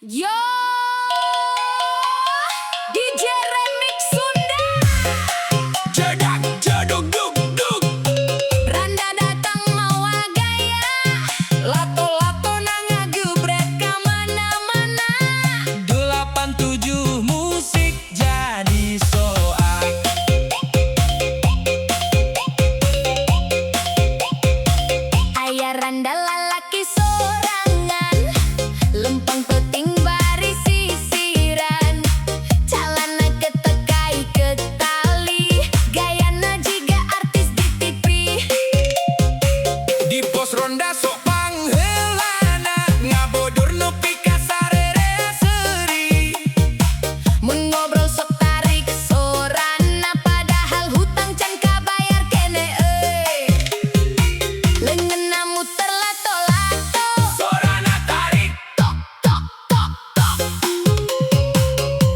Yo, DJ Remix Sunda. Jedak jeduk duk duk. Randa datang mawa gaya. Lato-lato nangagebret ka mana-mana. 87 musik jadi soak. Aya randa lalaki sorangan, lempeng peting bari sisiran, calana ketekai ke tali, gayana jiga artis di TV. Di pos ronda sok pangheulana, ngabodur nepi ka sarere seuri. Mun ngobrol sok tarik sorana, padahal hutang can kabayar kene euy. Leungeunna muter lato-lato, Sorana tarik. tok tok tok tok.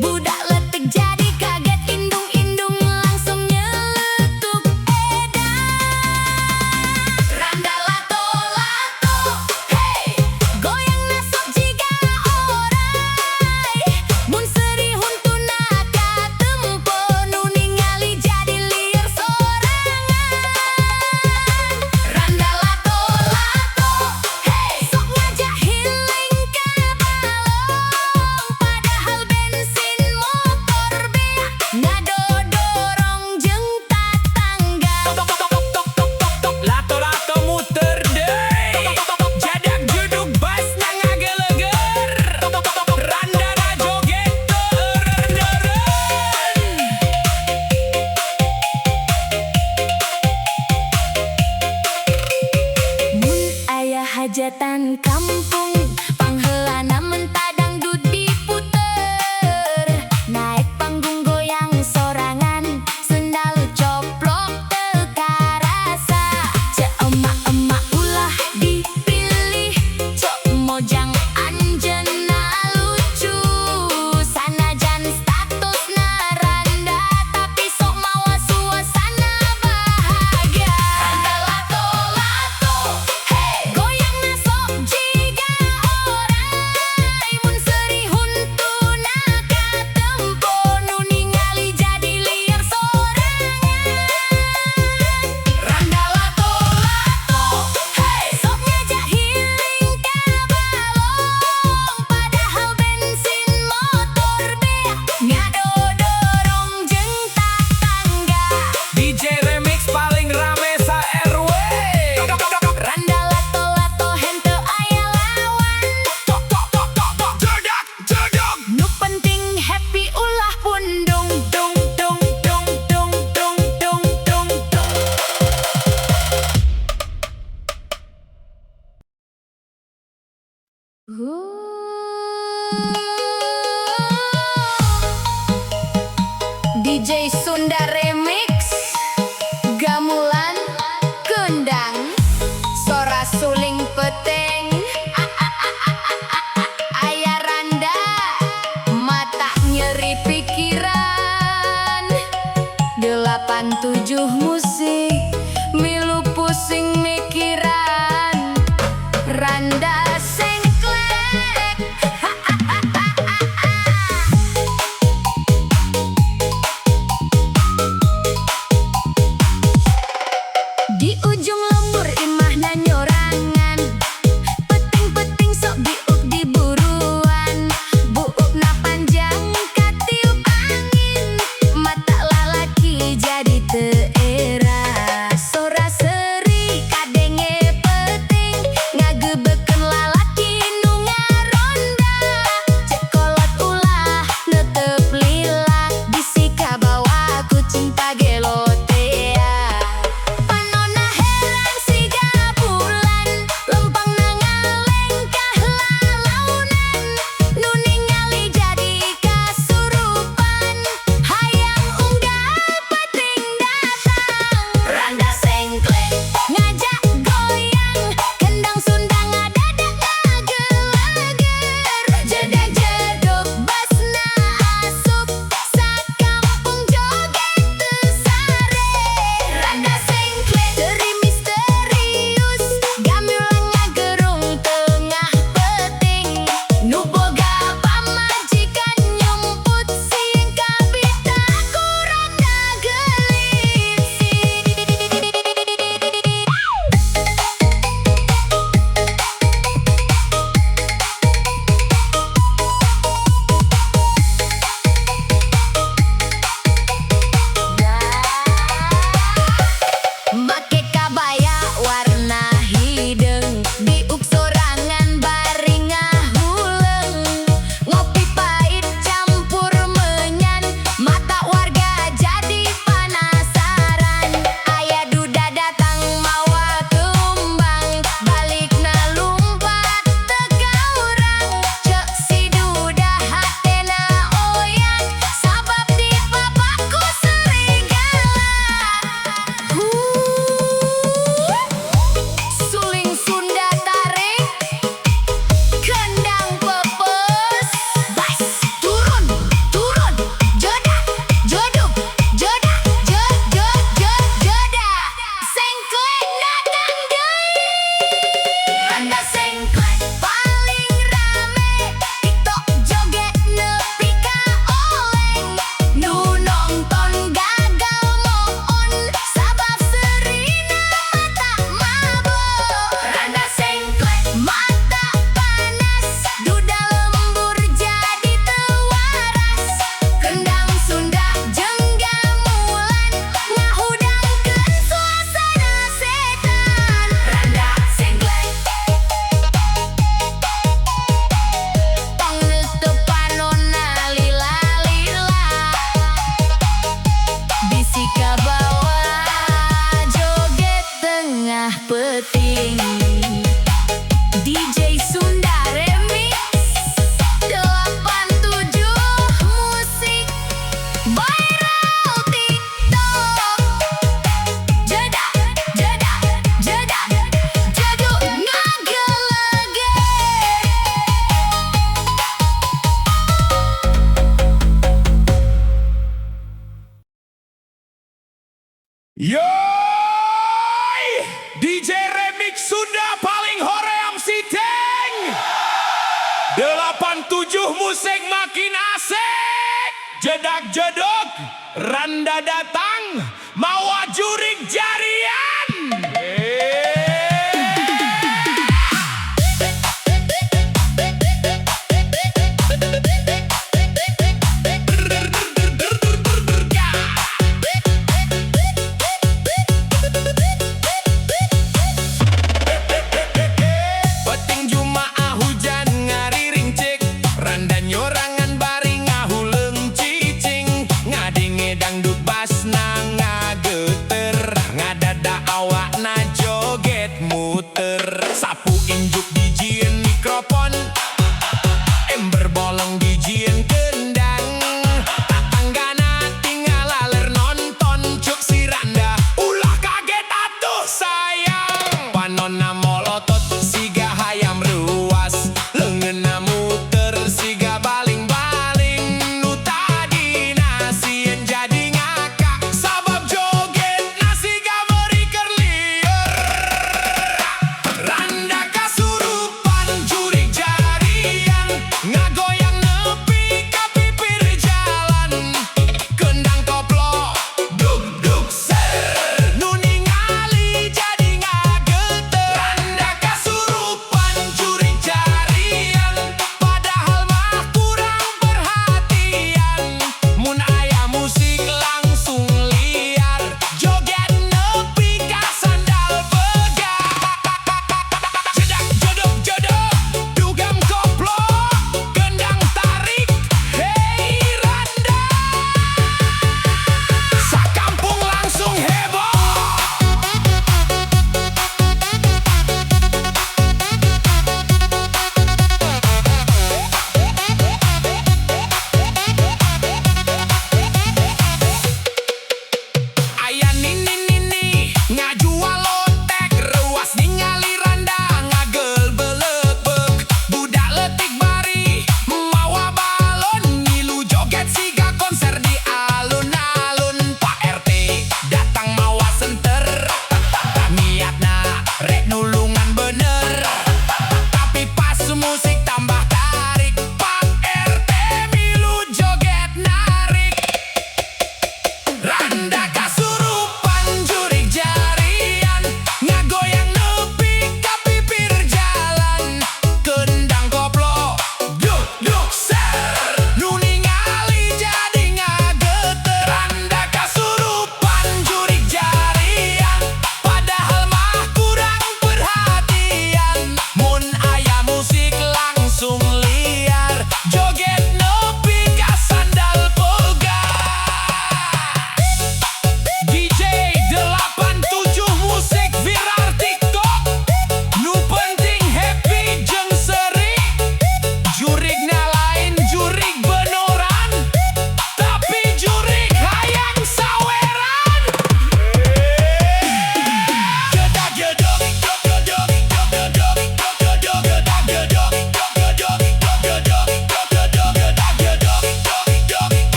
Budak letik jadi kaget, indung-indung langsung nyeletuk edan. Randa lato-lato, hey, goyangna sok jiga oray. Mun serihun tunaka tempo, nu ningali jadi lieur sorangan. Randa lato-lato, hey, sok ngajak healing ka balong, padahal bensin motor beak ngadodorong jeung tatangga. Tok tok tok tok tok tok tok. Lato-lato muter deui. Jedak jeduk basna ngageleger. Randana joget teureun-eureun. Mun aya hajatan kampung, pangheulana menta dangdut diputer. Naek panggung goyang sorangan, sendal coplok teu karasa. Ceu emak-emak ulah dipilih, cok mojang anjeunna lucu. Sanajan statusna randa, tapi sok mawa suasana bahagia. Randa lato-lato, hey, goyangna sok jiga oray. Mun serihun tunaka tempo, nu ningali jadi lieur sorangan. Randa lato-lato, hey, sok ngajak healing ka balong, padahal bensin motor beak ngadodorong jeung tatangga. DJ Remix paling rame sa RW. Randa lato-lato henteu aya lawan, Tok tok tok tok tok. Jedak jeduk. nu penting happy ulah pun dung dung dung dung dung dung dung dung dung. DJ Sunda Remix, gamulan kendang, sora suling peteng. Aya randa, mata nyeri pikiran. 87 musik, milu pusing mikiran. Randa sengklek. Yoi! DJ Remix sudah paling hoream si Teng. 87 musik makin asik. Jedak jeduk, randa datang, mawa jurik jarian. Peting Jumaah hujan ngariring cik, randa nyorangan bari ngahuleung cicing, ngadenge dangdut basna ngageter, ngadada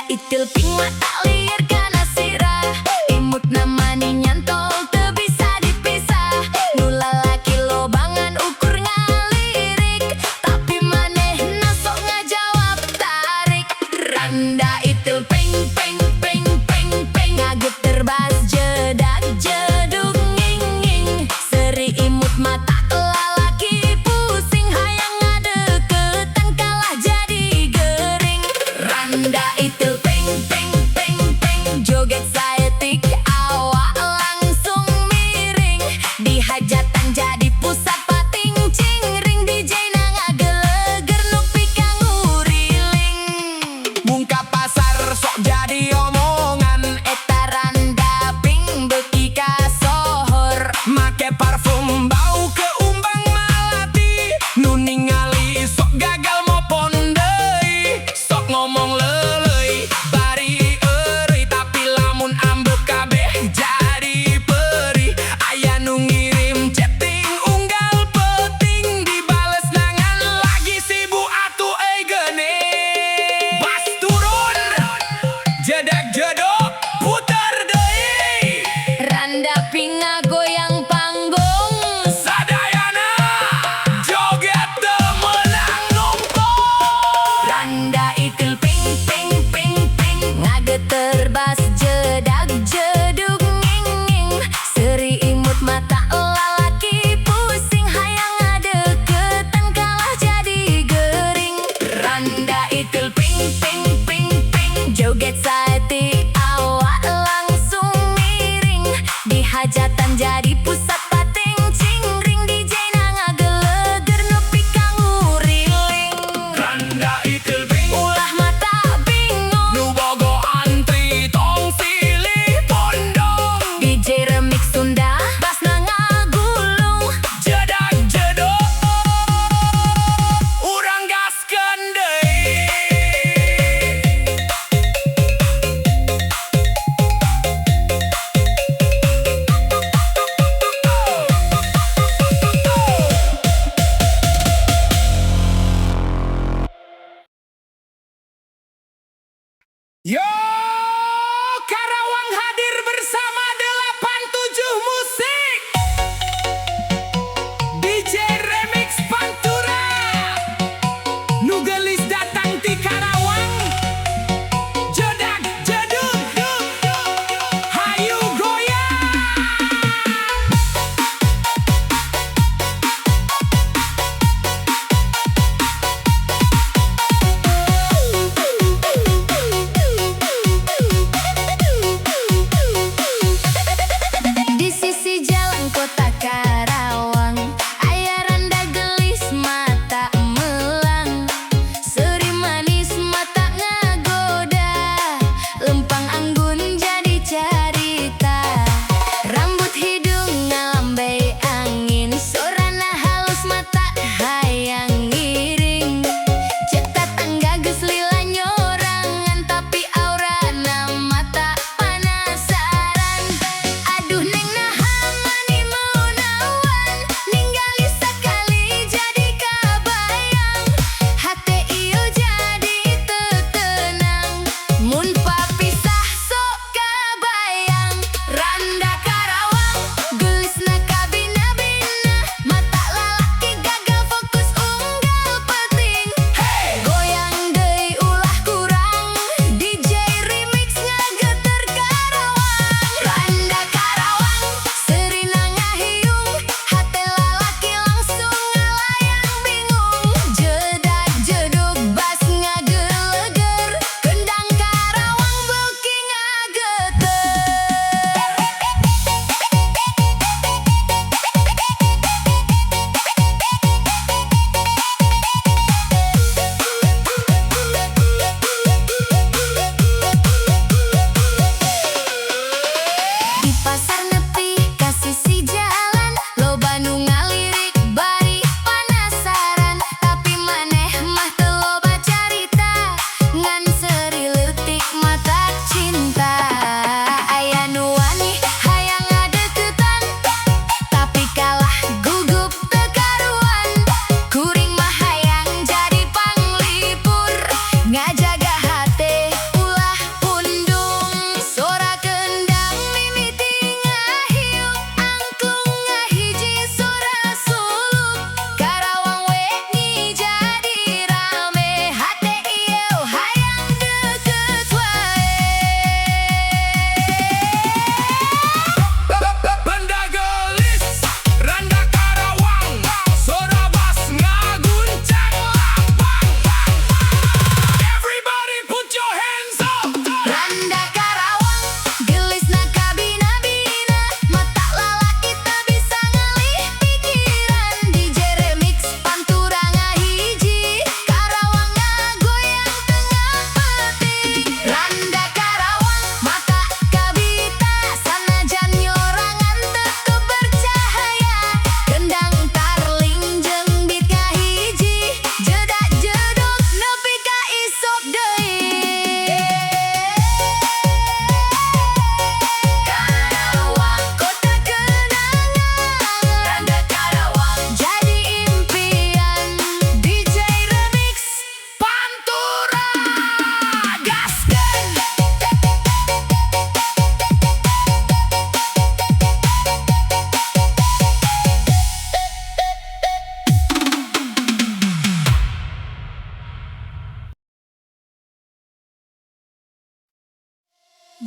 itil ping mata liar kana sirah. Imut namani nyantol teu bisa dipisah. Nu lalaki lobangan ukur ngalirik, tapi manehna sok ngajawab tarik. Randa itil peng peng peng peng peng, ngageter bas jedak jedug nging nging. Seri imut mata lalaki pusing, hayang ngadeukeutan kalah jadi geuring. Randa itil peng peng peng peng, joget saeutik awak langsung miring. Di hajatan jadi pusat pating cingring, DJ na ngageleger nepi ka nguriling. Mungka pasar sok jadi omongan, Eta randa ping beuki ka sohor. make parfum bau keumbang malati. Nu ningali sok gagal mopon deui, sok ngomong leuleuy bari eueuy, tapi lamun ambek kabeh jadi perih. Aya nu ngirim chatting unggal penting, dibales nangan lagi sibuk atuh euy geuning. Bas turun, jedak jedok puter deui. Randa ping ngagoyang panggung, Sadayana joget teu meunang numpuk. randa itil ping ping ping ping, ngageter bas jedag jedug nging nging. Seri imut mata lalaki pusing, hayang ngadeuketan kalah jadi geuring. Randa itil ping ping ping ping, joget saeutik awak langsung miring. Di hajatan jadi pusat pating cingring, DJ na ngageleger nepi ka nguriling. Randa itil ping, Ulah mata bingung, nu bogo antri tong silih pondong. DJ remix Sunda, basna ngagulung. Jedak jedok urang gaskeun deui.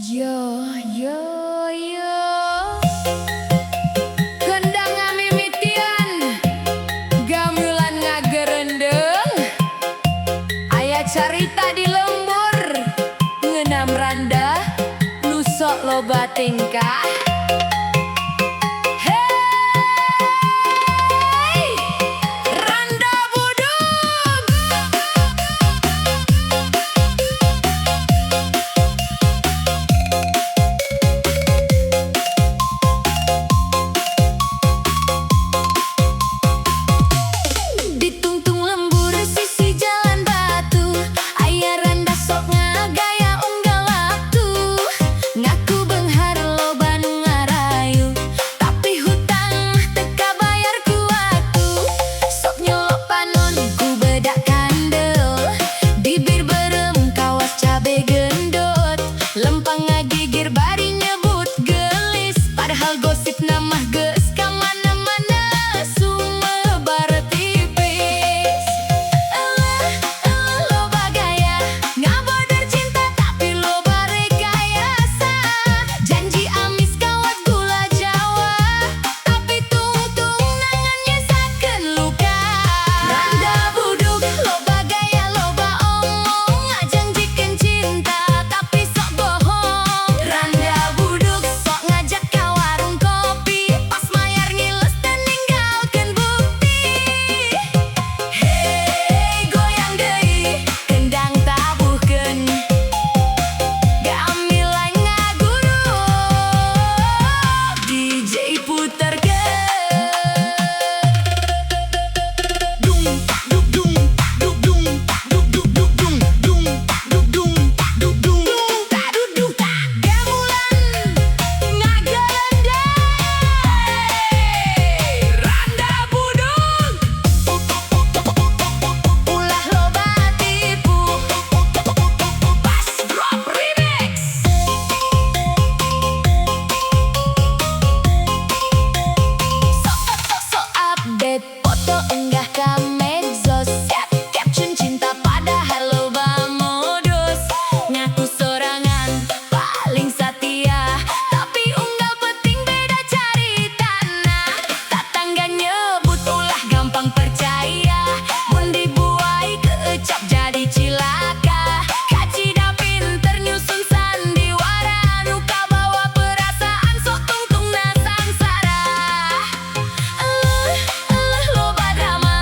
Yo yo yo kendang ngamimitian gamelan ngagerendeng aya carita di lembur ngeunam randa nu sok loba tingkah. Hey randa budug ditungtung lembur sisi jalan batu aya randa sok ngagaya unggal waktu ngaku beunghar loba nu ngarayu tapi hutang teka bayar ku waktu sok nyolok panon ku bedak kandel bibir berem kawas cabe gendot lempang ngagigir bari nyebut gelis padahal gosip namah geus kamana-mana sumebar tipis. Loba gaya ngabodor cinta tapi loba rekayasa janji amis kawat gula jawa tapi tungtung nangan nyesakeun luka. Randa budug loba gaya loba omong ngajanjikeun cinta tapi sok bohong. Randa budug sok ngajak ka warung kopi pas mayar ngiles dan ninggalkeun bukti. Hey goyang deui kendang tabuhkeun gamelan ngaguruk DJ puterkeun. Dung duk dung duk dung duk duk duk dung dung duk dung duk dung Tak duduk tak gamelan ngagerendeng randa budug ulah loba tipu Bass Drop Remix. So update foto unggah ka medsos caption cinta padahal loba modus ngaku sorangan paling setia tapi unggal penting beda caritana tatangga nyebut ulah gampang percaya mun dibuai keucap jadi cilaka kacida pinter nyusun sandiwara nu kabawa perasaan sok tungtungna sangsara. Loba drama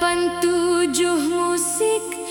87 Musik.